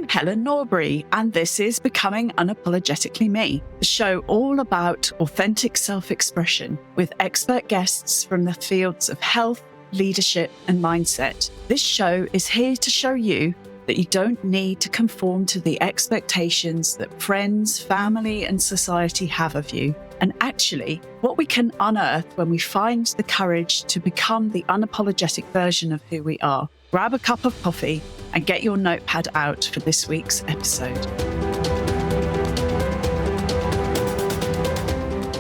I'm Helen Norbury, and this is Becoming Unapologetically Me, the show all about authentic self-expression with expert guests from the fields of health, leadership, and mindset. This show is here to show you that you don't need to conform to the expectations that friends, family, and society have of you. And actually, what we can unearth when we find the courage to become the unapologetic version of who we are. Grab a cup of coffee and get your notepad out for this week's episode.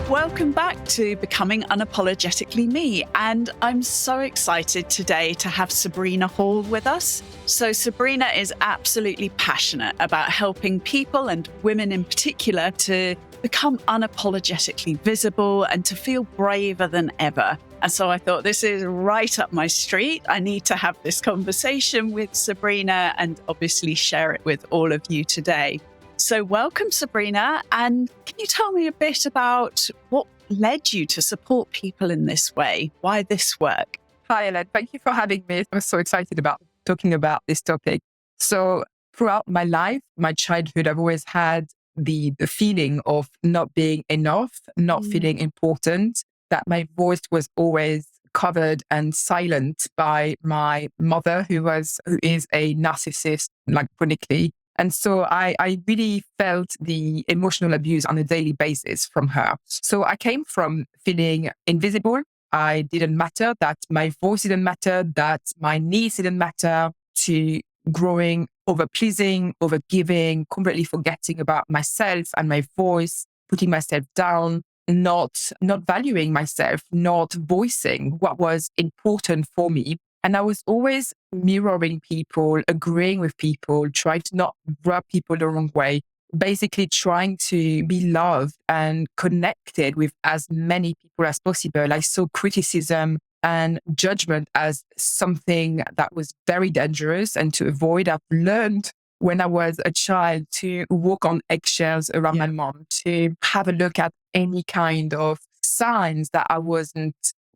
Welcome back to Becoming Unapologetically Me, and I'm so excited today to have Sabrina Hall with us. So Sabrina is absolutely passionate about helping people, and women in particular, to become unapologetically visible and to feel braver than ever. And so I thought, this is right up my street. I need to have this conversation with Sabrina and obviously share it with all of you today. So welcome, Sabrina. And can you tell me a bit about what led you to support people in this way? Why this work? Hi, Ellen. Thank you for having me. I'm so excited about talking about this topic. So throughout my life, my childhood, I've always had the feeling of not being enough, not feeling important, that my voice was always covered and silent by my mother, who is a narcissist, like chronically. And so I really felt the emotional abuse on a daily basis from her. So I came from feeling invisible. I didn't matter, that my voice didn't matter, that my needs didn't matter, to growing over pleasing, over giving, completely forgetting about myself and my voice, putting myself down, not valuing myself, not voicing what was important for me. And I was always mirroring people, agreeing with people, trying to not rub people the wrong way, basically trying to be loved and connected with as many people as possible. I saw criticism and judgment as something that was very dangerous and to avoid. I've learned when I was a child to walk on eggshells around my mom, to have a look at any kind of signs that I wasn't,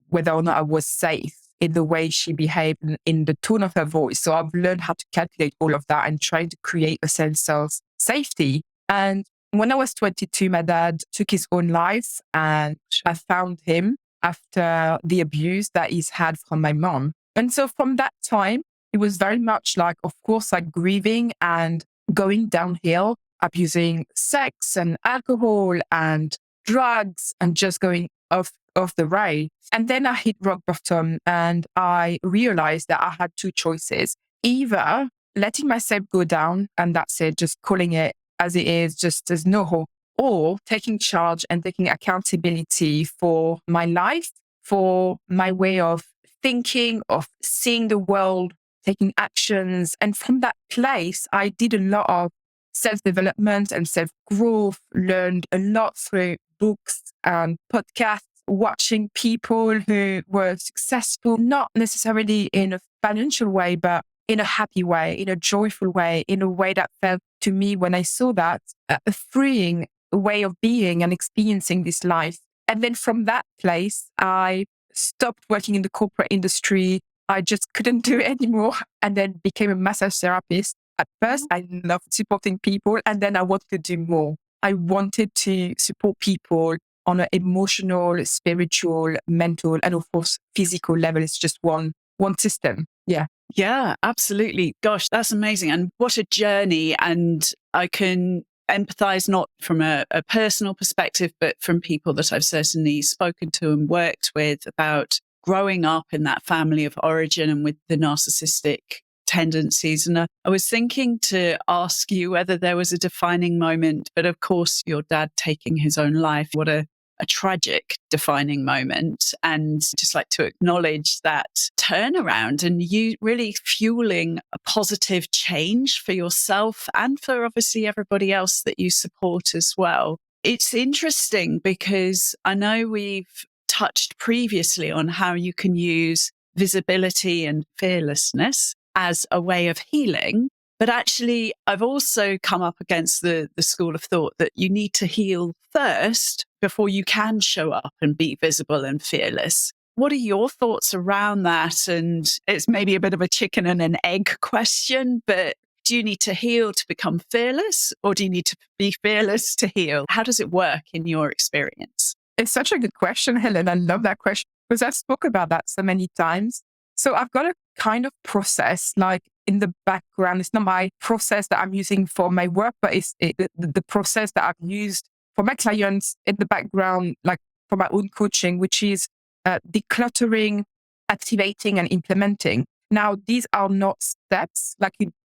whether or not I was safe in the way she behaved, in the tone of her voice. So I've learned how to calculate all of that and try to create a sense of safety. And when I was 22, my dad took his own life, and I found him after the abuse that he's had from my mom. And so from that time, it was very much like, of course, like grieving and going downhill, abusing sex and alcohol and drugs and just going off the rail. And then I hit rock bottom and I realized that I had two choices: either letting myself go down and that's it, just calling it as it is, just as no hope, or taking charge and taking accountability for my life, for my way of thinking, of seeing the world, taking actions. And from that place, I did a lot of self-development and self-growth, learned a lot through books and podcasts, watching people who were successful, not necessarily in a financial way, but in a happy way, in a joyful way, in a way that felt to me, when I saw that, a freeing way of being and experiencing this life. And then from that place, I stopped working in the corporate industry. I just couldn't do it anymore, and then became a massage therapist. At first, I loved supporting people, and then I wanted to do more. I wanted to support people on an emotional, spiritual, mental, and of course, physical level. It's just one system. Yeah. Yeah, absolutely. Gosh, that's amazing. And what a journey. And I can empathize not from a personal perspective, but from people that I've certainly spoken to and worked with about growing up in that family of origin and with the narcissistic tendencies. And I was thinking to ask you whether there was a defining moment, but of course, your dad taking his own life, what a tragic defining moment, and just like to acknowledge that turnaround and you really fueling a positive change for yourself and for obviously everybody else that you support as well. It's interesting because I know we've touched previously on how you can use visibility and fearlessness as a way of healing. But actually, I've also come up against the school of thought that you need to heal first before you can show up and be visible and fearless. What are your thoughts around that? And it's maybe a bit of a chicken and an egg question, but Do you need to heal to become fearless, or do you need to be fearless to heal? How does it work in your experience? It's such a good question, Helen. I love that question because I've spoke about that so many times. So I've got a kind of process like in the background. It's not my process that I'm using for my work, but the process that I've used for my clients in the background, like for my own coaching, which is decluttering, activating, and implementing. Now, these are not steps.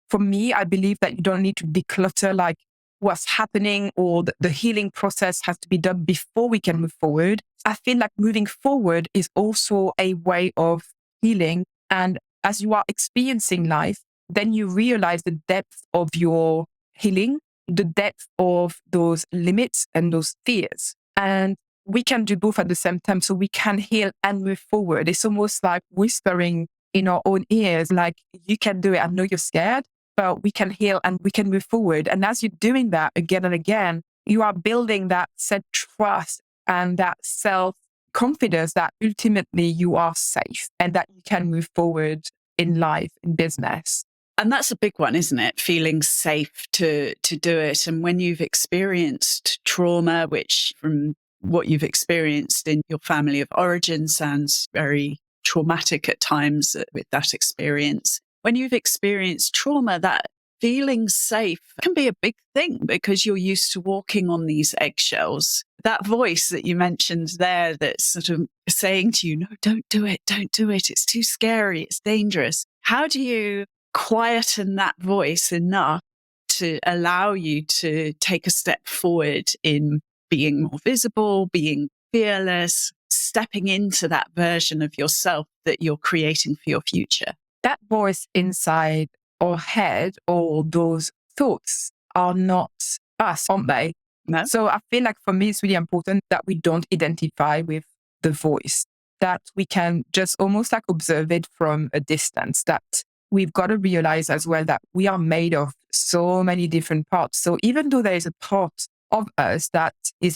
For me, I believe that you don't need to declutter like what's happening or the healing process has to be done before we can move forward. I feel like moving forward is also a way of healing. And as you are experiencing life, then you realize the depth of your healing, the depth of those limits and those fears. And we can do both at the same time. So we can heal and move forward. It's almost like whispering in our own ears, like, you can do it. I know you're scared, but we can heal and we can move forward. And as you're doing that again and again, you are building that self-trust and that self-confidence that ultimately you are safe and that you can move forward in life, in business. And that's a big one, isn't it? Feeling safe to do it. And when you've experienced trauma, which from what you've experienced in your family of origin sounds very traumatic at times with that experience. When you've experienced trauma, that feeling safe can be a big thing because you're used to walking on these eggshells. That voice that you mentioned there that's sort of saying to you, no, don't do it, it's too scary, it's dangerous. How do you quieten that voice enough to allow you to take a step forward in being more visible, being fearless, stepping into that version of yourself that you're creating for your future? That voice inside our head or those thoughts are not us, aren't they? No? So I feel like for me, it's really important that we don't identify with the voice, that we can just almost like observe it from a distance, that we've got to realize as well that we are made of so many different parts. So even though there is a part of us that is,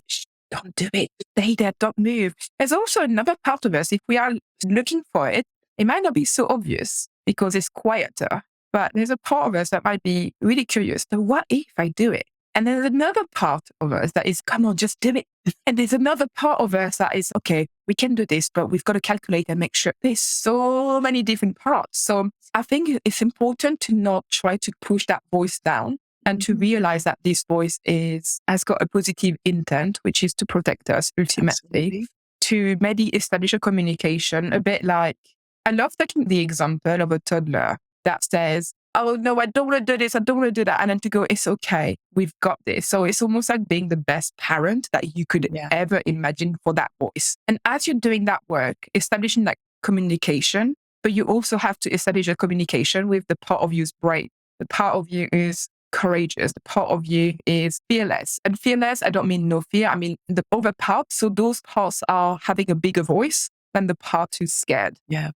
don't do it, stay there, don't move, there's also another part of us, if we are looking for it, it might not be so obvious because it's quieter, but there's a part of us that might be really curious. So what if I do it? And there's another part of us that is, come on, just do it. And there's another part of us that is, okay, we can do this, but we've got to calculate and make sure. There's so many different parts. So I think it's important to not try to push that voice down and to realize that this voice has got a positive intent, which is to protect us ultimately. Absolutely. To maybe establish a communication, a bit like, I love taking the example of a toddler that says, oh no, I don't want to do this, I don't want to do that. And then to go, it's okay, we've got this. So it's almost like being the best parent that you could ever imagine for that voice. And as you're doing that work, establishing that communication, but you also have to establish a communication with the part of you's brave. The part of you is courageous. The part of you is fearless. And fearless, I don't mean no fear, I mean the other part. So those parts are having a bigger voice than the part who's scared. Yeah.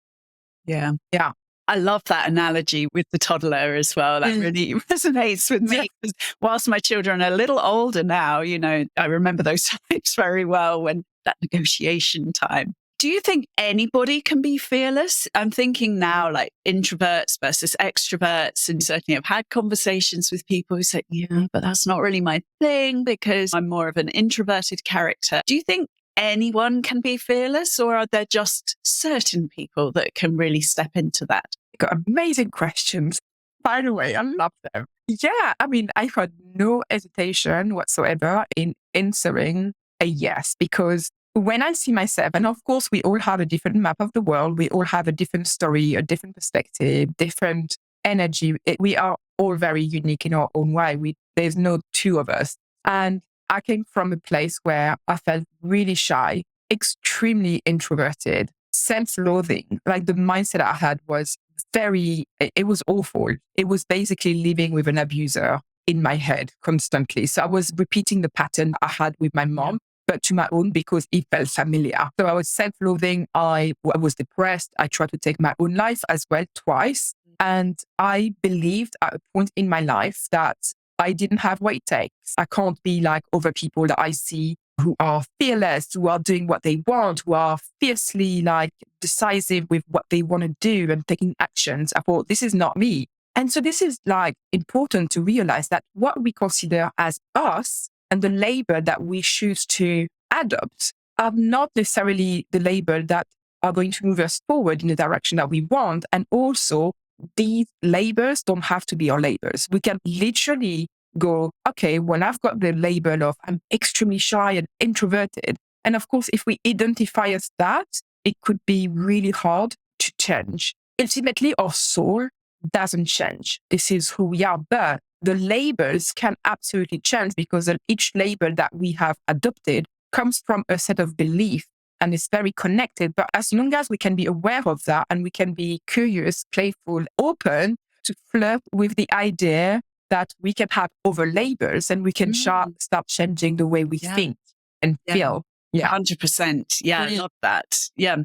Yeah. Yeah. I love that analogy with the toddler as well. That really resonates with me. Because whilst my children are a little older now, I remember those times very well when that negotiation time. Do you think anybody can be fearless? I'm thinking now like introverts versus extroverts. And certainly I've had conversations with people who say, yeah, but that's not really my thing because I'm more of an introverted character. Do you think anyone can be fearless, or are there just certain people that can really step into that? Got amazing questions. By the way, I love them. Yeah, I mean, I had no hesitation whatsoever in answering a yes, because when I see myself, and of course, we all have a different map of the world, we all have a different story, a different perspective, different energy. We are all very unique in our own way. There's no two of us. And I came from a place where I felt really shy, extremely introverted, self-loathing. Like the mindset I had was it was awful. It was basically living with an abuser in my head constantly. So I was repeating the pattern I had with my mom, but to my own because it felt familiar. So I was self-loathing. I was depressed. I tried to take my own life as well twice. And I believed at a point in my life that I didn't have what it takes. I can't be like other people that I see who are fearless, who are doing what they want, who are fiercely like decisive with what they want to do and taking actions. I thought, this is not me. And so this is like important to realize that what we consider as us and the label that we choose to adopt are not necessarily the label that are going to move us forward in the direction that we want. And also, these labels don't have to be our labels. We can literally go, okay, well, I've got the label of I'm extremely shy and introverted. And of course, if we identify as that, it could be really hard to change. Ultimately, our soul doesn't change. This is who we are. But the labels can absolutely change because each label that we have adopted comes from a set of belief and is very connected. But as long as we can be aware of that and we can be curious, playful, open to flirt with the idea that we can have over labels and we can start changing the way we think and feel. Yeah. 100%. Yeah, I love that. Yeah.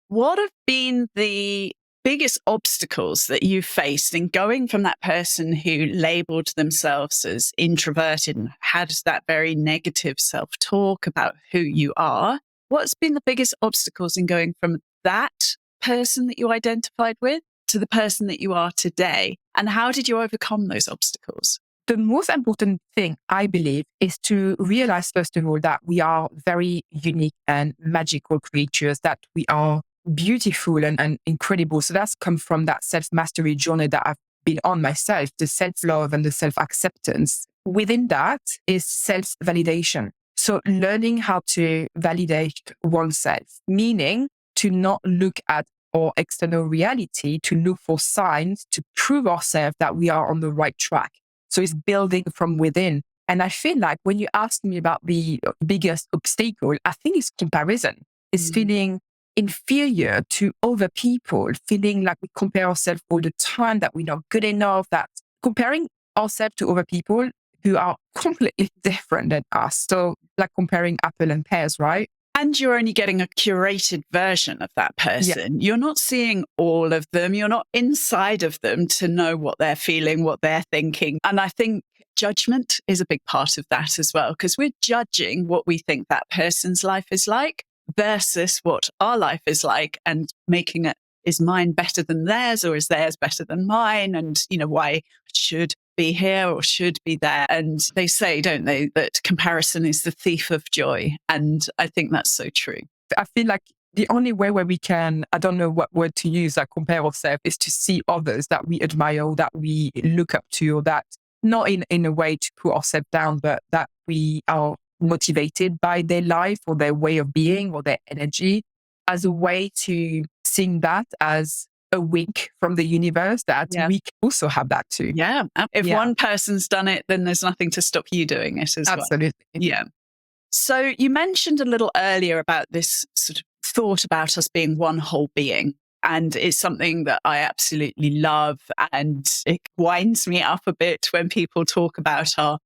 What have been the biggest obstacles that you faced in going from that person who labeled themselves as introverted and had that very negative self-talk about who you are? What's been the biggest obstacles in going from that person that you identified with to the person that you are today? And how did you overcome those obstacles? The most important thing, I believe, is to realize, first of all, that we are very unique and magical creatures, that we are beautiful and incredible. So that's come from that self-mastery journey that I've been on myself, the self-love and the self-acceptance. Within that is self-validation. So learning how to validate oneself, meaning to not look at our external reality, to look for signs to prove ourselves that we are on the right track. So it's building from within. And I feel like when you ask me about the biggest obstacle, I think it's comparison. It's feeling inferior to other people, feeling like we compare ourselves all the time, that we're not good enough, that comparing ourselves to other people who are completely different than us. So like comparing apple and pears, right? And you're only getting a curated version of that person. Yeah. You're not seeing all of them. You're not inside of them to know what they're feeling, what they're thinking. And I think judgment is a big part of that as well, because we're judging what we think that person's life is like versus what our life is like and making it, is mine better than theirs or is theirs better than mine? And, why I should be here or should be there. And they say, don't they, that comparison is the thief of joy. And I think that's so true. I feel like the only way where we can, I don't know what word to use, like compare ourselves, is to see others that we admire or that we look up to, or that not in a way to put ourselves down, but that we are motivated by their life or their way of being or their energy, as a way to seeing that as a wink from the universe that we can also have that too. Yeah. If one person's done it, then there's nothing to stop you doing it as well. Absolutely. Yeah. So you mentioned a little earlier about this sort of thought about us being one whole being. And it's something that I absolutely love. And it winds me up a bit when people talk about our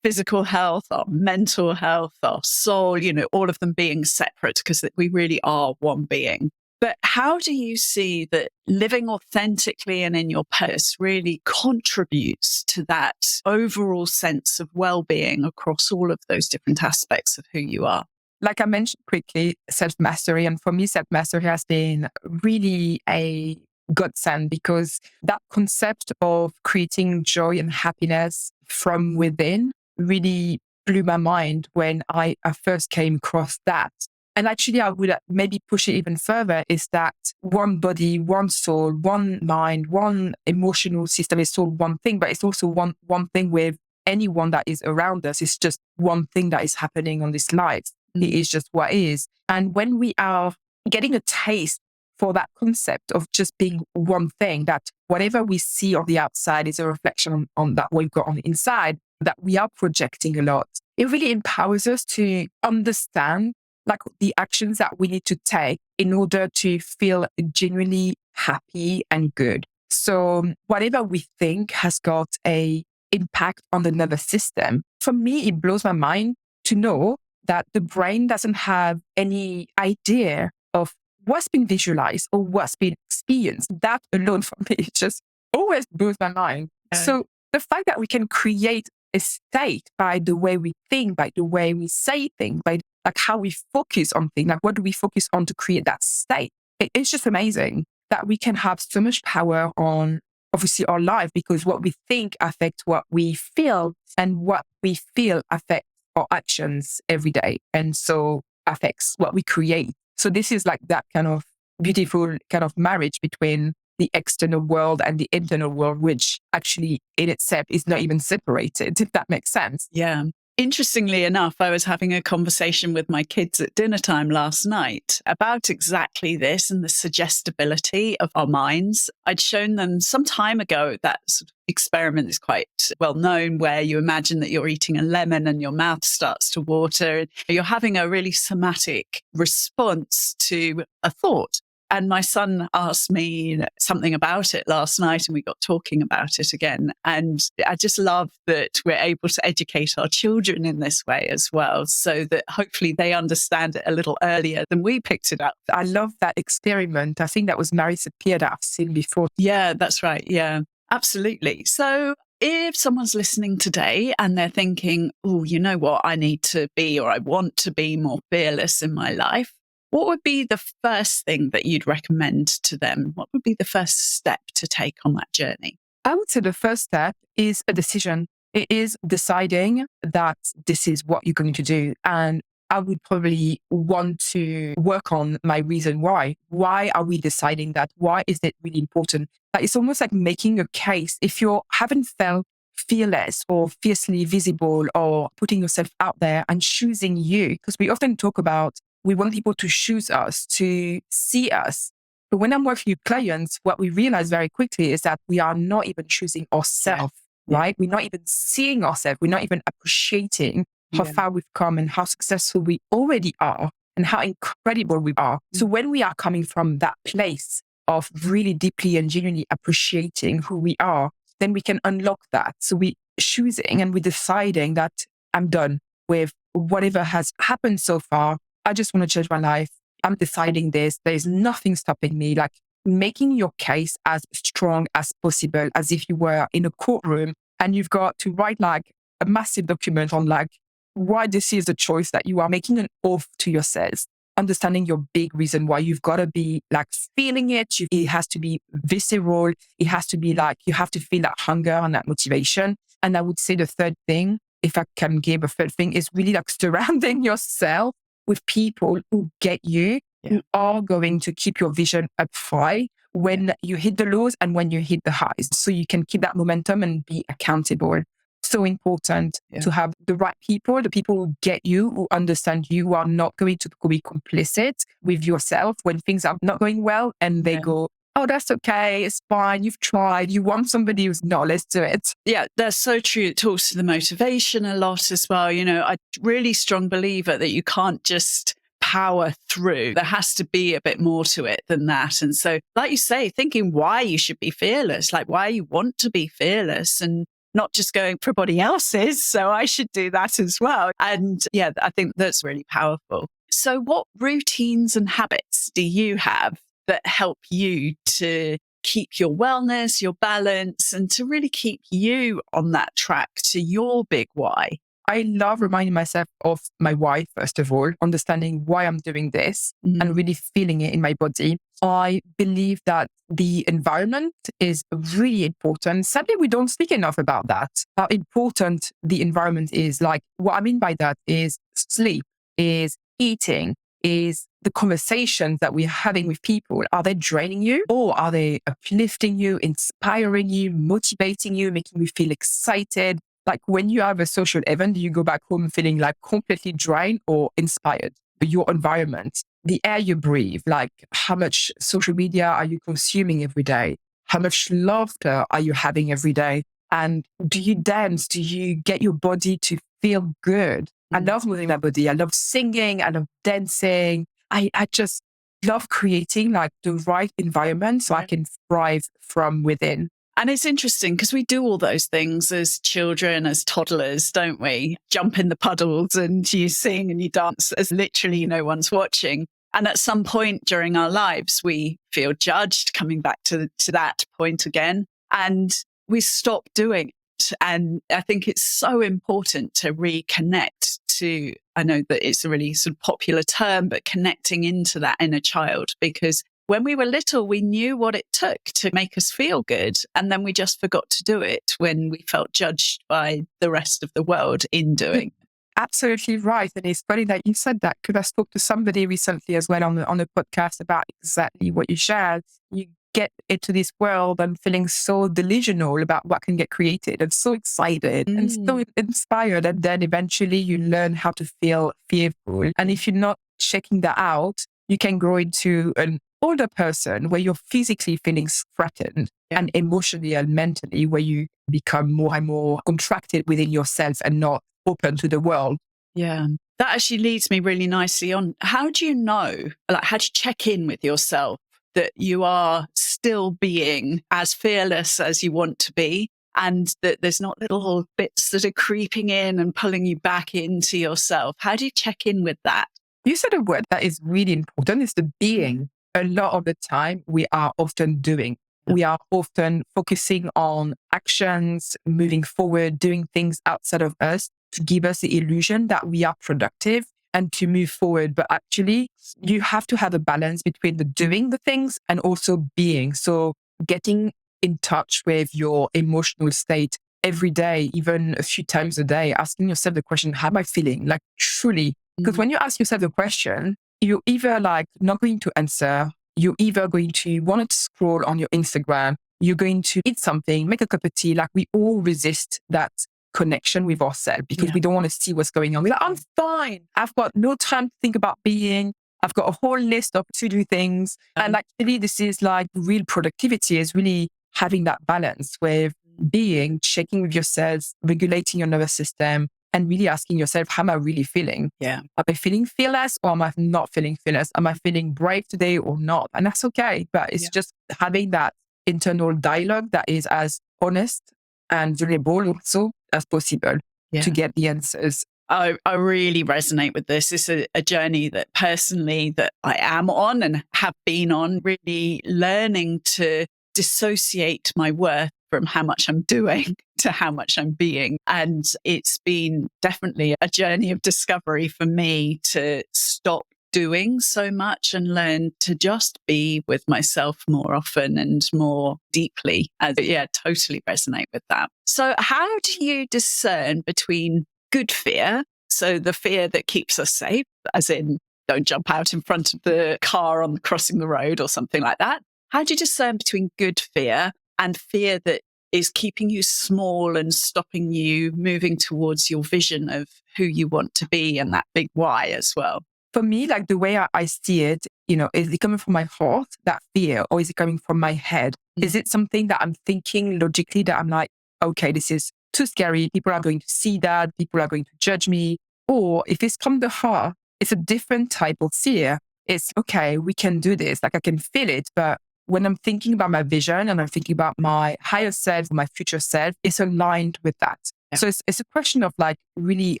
physical health, our mental health, our soul, all of them being separate, because we really are one being. But how do you see that living authentically and in your purpose really contributes to that overall sense of well-being across all of those different aspects of who you are? Like I mentioned quickly, self-mastery. And for me, self-mastery has been really a godsend, because that concept of creating joy and happiness from within really blew my mind when I first came across that. And actually, I would maybe push it even further, is that one body, one soul, one mind, one emotional system is all one thing, but it's also one thing with anyone that is around us. It's just one thing that is happening on this life. It is just what is. And when we are getting a taste for that concept of just being one thing, that whatever we see on the outside is a reflection on that we've got on the inside, that we are projecting a lot, it really empowers us to understand like the actions that we need to take in order to feel genuinely happy and good. So whatever we think has got a impact on the nervous system. For me, it blows my mind to know that the brain doesn't have any idea of what's been visualized or what's been experienced. That alone for me just always blows my mind. So the fact that we can create a state by the way we think, by the way we say things, by like how we focus on things, like what do we focus on to create that state? It's just amazing that we can have so much power on obviously our life, because what we think affects what we feel, and what we feel affects our actions every day. And so affects what we create. So this is like that kind of beautiful kind of marriage between the external world and the internal world, which actually in itself is not even separated, if that makes sense. Yeah. Interestingly enough, I was having a conversation with my kids at dinner time last night about exactly this and the suggestibility of our minds. I'd shown them some time ago that sort of experiment is quite well known, where you imagine that you're eating a lemon and your mouth starts to water. You're having a really somatic response to a thought. And my son asked me something about it last night, and we got talking about it again. And I just love that we're able to educate our children in this way as well, so that hopefully they understand it a little earlier than we picked it up. I love that experiment. I think that was Marisa Peer that I've seen before. Yeah, that's right. Yeah, absolutely. So if someone's listening today and they're thinking, oh, you know what, I need to be, or I want to be more fearless in my life, what would be the first thing that you'd recommend to them? What would be the first step to take on that journey? I would say the first step is a decision. It is deciding that this is what you're going to do. And I would probably want to work on my reason why. Why are we deciding that? Why is it really important? Like, it's almost like making a case. If you haven't felt fearless or fiercely visible or putting yourself out there and choosing you, because we often talk about we want people to choose us, to see us. But when I'm working with clients, what we realize very quickly is that we are not even choosing ourselves, right? We're not even seeing ourselves. We're not even appreciating how far we've come and how successful we already are and how incredible we are. So when we are coming from that place of really deeply and genuinely appreciating who we are, then we can unlock that. So we're choosing and we're deciding that I'm done with whatever has happened so far. I just want to change my life. I'm deciding this. There's nothing stopping me. Like, making your case as strong as possible, as if you were in a courtroom and you've got to write like a massive document on like why this is a choice that you are making, an oath to yourself, understanding your big reason why. You've got to be like feeling it. It has to be visceral. It has to be like, you have to feel that hunger and that motivation. And I would say the third thing, if I can give a third thing, is really like surrounding yourself with people who get you, who are going to keep your vision up high when you hit the lows and when you hit the highs. So you can keep that momentum and be accountable. So important to have the right people, the people who get you, who understand you, who are not going to be complicit with yourself when things are not going well. And they go, oh, that's okay. It's fine. You've tried. You want somebody who's no, let's do it. Yeah, that's so true. It talks to the motivation a lot as well. You know, I'm really strong believer that you can't just power through. There has to be a bit more to it than that. And so, like you say, thinking why you should be fearless, like why you want to be fearless, and not just going, everybody else is, so I should do that as well. And yeah, I think that's really powerful. So what routines and habits do you have that help you to keep your wellness, your balance, and to really keep you on that track to your big why? I love reminding myself of my why, first of all, understanding why I'm doing this and really feeling it in my body. I believe that the environment is really important. Sadly, we don't speak enough about that, how important the environment is. Like, what I mean by that is sleep, is eating, is the conversations that we're having with people. Are they draining you, or are they uplifting you, inspiring you, motivating you, making you feel excited? Like, when you have a social event, you go back home feeling like completely drained or inspired. Your environment, the air you breathe, like how much social media are you consuming every day? How much laughter are you having every day? And do you dance? Do you get your body to feel good? I love moving my body. I love singing. I love dancing. I just love creating like the right environment so I can thrive from within. And it's interesting because we do all those things as children, as toddlers, don't we? Jump in the puddles and you sing and you dance as literally no one's watching. And at some point during our lives, we feel judged, coming back to that point again, and we stop doing it. And I think it's so important to reconnect to, I know that it's a really sort of popular term, but connecting into that inner child, because when we were little, we knew what it took to make us feel good. And then we just forgot to do it when we felt judged by the rest of the world in doing. Absolutely right. And it's funny that you said that, because I spoke to somebody recently as well on the podcast about exactly what you shared. You get into this world and feeling so delusional about what can get created and so excited and so inspired. And then eventually you learn how to feel fearful. And if you're not checking that out, you can grow into an older person where you're physically feeling threatened and emotionally and mentally, where you become more and more contracted within yourself and not open to the world. Yeah. That actually leads me really nicely on. How do you know, like, how do you check in with yourself that you are still being as fearless as you want to be, and that there's not little bits that are creeping in and pulling you back into yourself? How do you check in with that? You said a word that is really important. It's the being. A lot of the time, we are often doing. We are often focusing on actions, moving forward, doing things outside of us to give us the illusion that we are productive and to move forward. But actually, you have to have a balance between the doing the things and also being. So getting in touch with your emotional state every day, even a few times a day, asking yourself the question, how am I feeling? Like truly, because when you ask yourself the question, you're either like not going to answer, you're either going to want to scroll on your Instagram, you're going to eat something, make a cup of tea. Like we all resist that connection with ourselves because we don't want to see what's going on. We're like, I'm fine. I've got no time to think about being. I've got a whole list of to-do things. And actually, this is like real productivity is really having that balance with being, checking with yourself, regulating your nervous system, and really asking yourself, how am I really feeling? Yeah. Am I feeling fearless or am I not feeling fearless? Am I feeling brave today or not? And that's okay. But it's just having that internal dialogue that is as honest and vulnerable also as possible to get the answers. I really resonate with this. It's a journey that personally that I am on and have been on, really learning to dissociate my worth from how much I'm doing to how much I'm being. And it's been definitely a journey of discovery for me to stop doing so much and learn to just be with myself more often and more deeply. Totally resonate with that. So how do you discern between good fear, so the fear that keeps us safe, as in don't jump out in front of the car on crossing the road or something like that? How do you discern between good fear and fear that is keeping you small and stopping you moving towards your vision of who you want to be and that big why as well? For me, like the way I see it, is it coming from my heart, that fear, or is it coming from my head? Is it something that I'm thinking logically that I'm like, okay, this is too scary. People are going to see that. People are going to judge me. Or if it's from the heart, it's a different type of fear. It's okay, we can do this. Like I can feel it. But when I'm thinking about my vision and I'm thinking about my higher self, my future self, it's aligned with that. Yeah. So it's a question of like really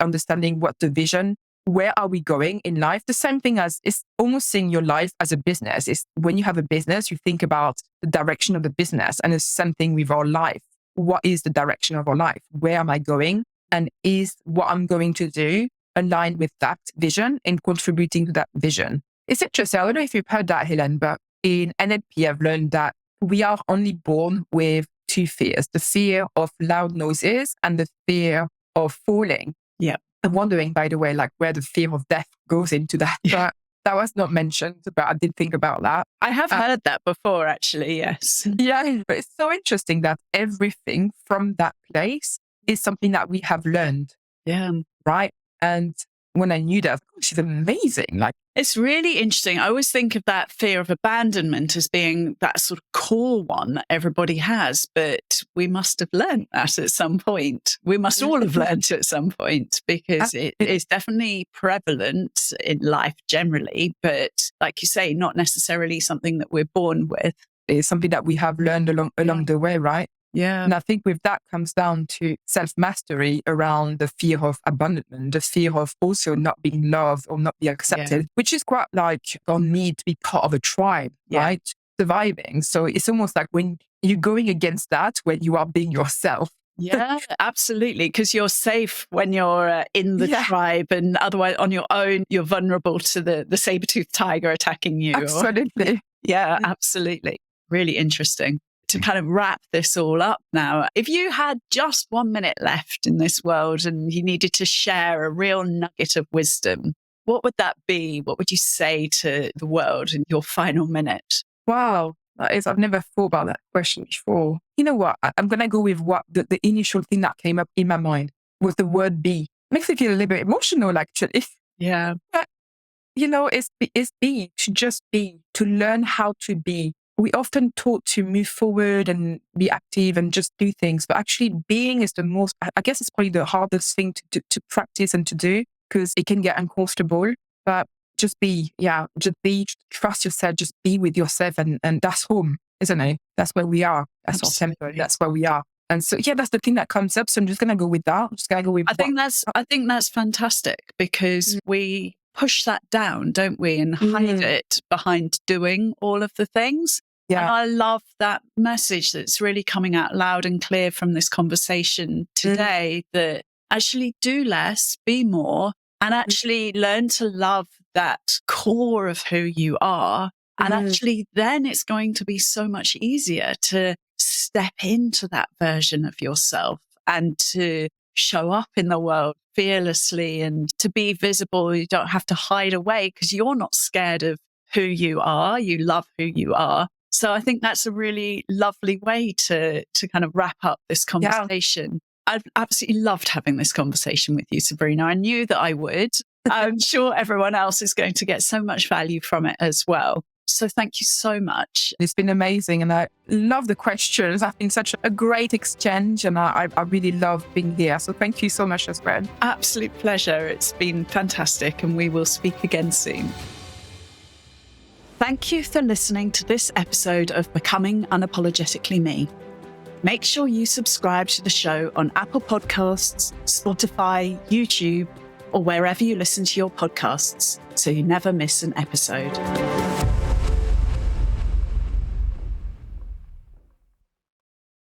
understanding what the vision, where are we going in life? The same thing as it's almost seeing your life as a business. It's when you have a business, you think about the direction of the business, and it's something with our life. What is the direction of our life? Where am I going? And is what I'm going to do aligned with that vision and contributing to that vision? It's interesting. I don't know if you've heard that, Helen, but in NLP, I've learned that we are only born with two fears, the fear of loud noises and the fear of falling. Yeah. I'm wondering, by the way, like where the fear of death goes into that. Yeah. But that was not mentioned, but I did think about that. I have heard that before, actually, yes. Yeah, but it's so interesting that everything from that place is something that we have learned. Yeah. Right. And when I knew that, she's amazing. Like, it's really interesting. I always think of that fear of abandonment as being that sort of core one that everybody has, but we must have learned that at some point. We must all have learned it at some point because it is definitely prevalent in life generally, but like you say, not necessarily something that we're born with. It's something that we have learned along the way, right? Yeah. And I think with that comes down to self-mastery around the fear of abandonment, the fear of also not being loved or not being accepted, which is quite like our need to be part of a tribe, right? Surviving. So it's almost like when you're going against that, when you are being yourself. Yeah, absolutely. Because you're safe when you're in the tribe, and otherwise on your own, you're vulnerable to the saber-toothed tiger attacking you. Absolutely. Yeah, absolutely. Really interesting. To kind of wrap this all up now, if you had just 1 minute left in this world and you needed to share a real nugget of wisdom, what would that be? What would you say to the world in your final minute? Wow. I've never thought about that question before. You know what? I'm going to go with what the initial thing that came up in my mind was the word be. Makes me feel a little bit emotional, actually. Yeah, But, it's be, to just be, to learn how to be. We often taught to move forward and be active and just do things, but actually being is the most, I guess it's probably the hardest thing to practice and to do because it can get uncomfortable. But just be, just be, trust yourself, just be with yourself. And that's home, isn't it? That's where we are. That's our temple. absolutely. That's where we are. And so, that's the thing that comes up. So I'm just going to go with that. I'm just going to go with I think that's fantastic because we push that down, don't we? And hide it behind doing all of the things. And Yeah. I love that message that's really coming out loud and clear from this conversation today that actually do less, be more, and actually learn to love that core of who you are. And actually, then it's going to be so much easier to step into that version of yourself and to show up in the world fearlessly and to be visible. You don't have to hide away because you're not scared of who you are. You love who you are. So I think that's a really lovely way to kind of wrap up this conversation. I've absolutely loved having this conversation with you, Sabrina. I knew that I would. I'm sure everyone else is going to get so much value from it as well. So thank you so much. It's been amazing. And I love the questions. I've been such a great exchange and I really love being here. So thank you so much as well. Absolute pleasure. It's been fantastic and we will speak again soon. Thank you for listening to this episode of Becoming Unapologetically Me. Make sure you subscribe to the show on Apple Podcasts, Spotify, YouTube, or wherever you listen to your podcasts so you never miss an episode.